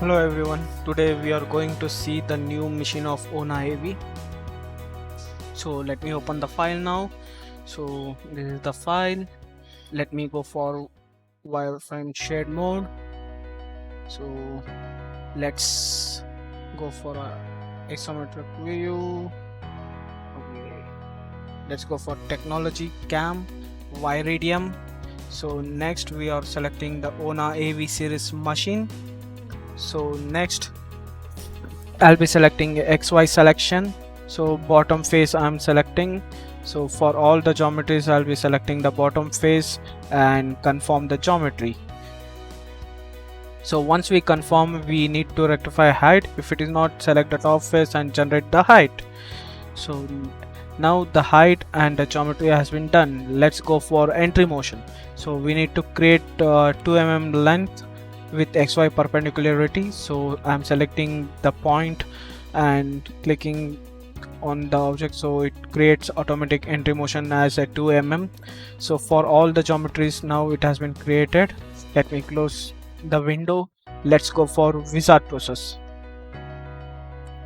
Hello everyone, today we are going to see the new machine of ONA AV. So let me open the file now. So this is the file. Let me go for wireframe shade mode. So let's go for a isometric view. Okay. Let's go for technology cam WireEDM. So next we are selecting the ONA AV Series machine. So next I'll be selecting XY selection. So bottom face I'm selecting. So for all the geometries I'll be selecting the bottom face and confirm the geometry. So once we confirm, we need to rectify height. If it is not, select the top face and generate the height. So now the height and the geometry has been done. Let's go for entry motion. So we need to create 2 mm length with XY perpendicularity. So I'm selecting the point and clicking on the object, so it creates automatic entry motion as a 2 mm. So for all the geometries now it has been created. Let me close the window. Let's go for wizard process.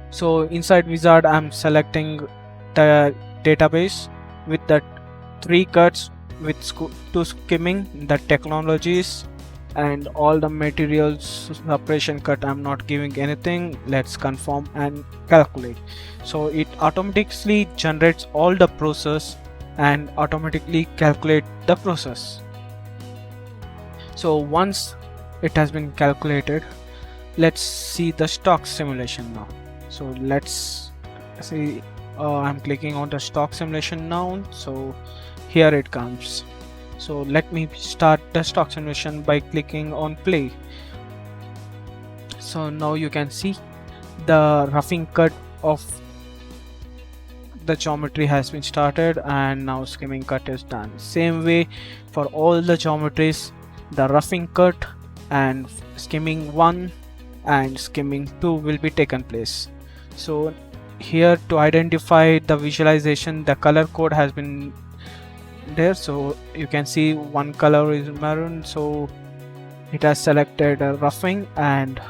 So inside wizard I'm selecting the database with the 3 cuts with 2 skimming, the technologies and all the materials separation cut. I'm not giving anything. Let's confirm and calculate. So it automatically generates all the process and automatically calculate the process. So once it has been calculated, let's see the stock simulation now. So let's see, I'm clicking on the stock simulation now. So here it comes. So let me start the stock simulation by clicking on play. So now you can see the roughing cut of the geometry has been started and now skimming cut is done. Same way for all the geometries, the roughing cut and skimming 1 and skimming 2 will be taken place. So here to identify the visualization, the color code has been there. So you can see one color is maroon, so it has selected a roughing, and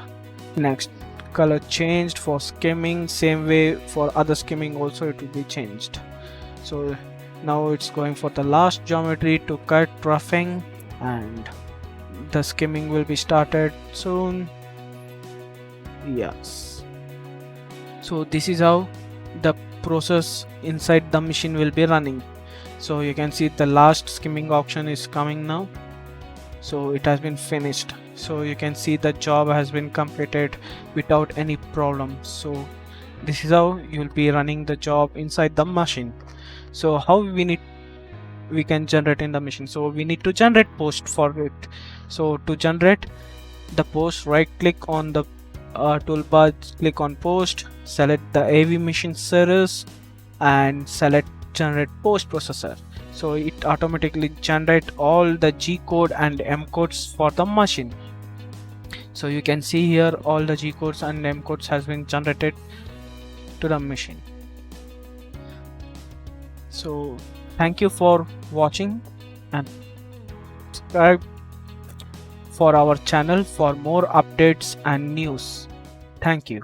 next color changed for skimming. Same way for other skimming also it will be changed. So now it's going for the last geometry to cut roughing, and the skimming will be started soon. Yes, so this is how the process inside the machine will be running. So you can see the last skimming option is coming now. So it has been finished. So you can see the job has been completed without any problem. So this is how you will be running the job inside the machine. So how we can generate in the machine. So we need to generate post for it. So to generate the post, right click on the toolbar, click on post, select the AV machine series and select generate post processor. So it automatically generate all the G code and M codes for the machine. So you can see here all the G codes and M codes has been generated to the machine. So thank you for watching and subscribe for our channel for more updates and news. Thank you.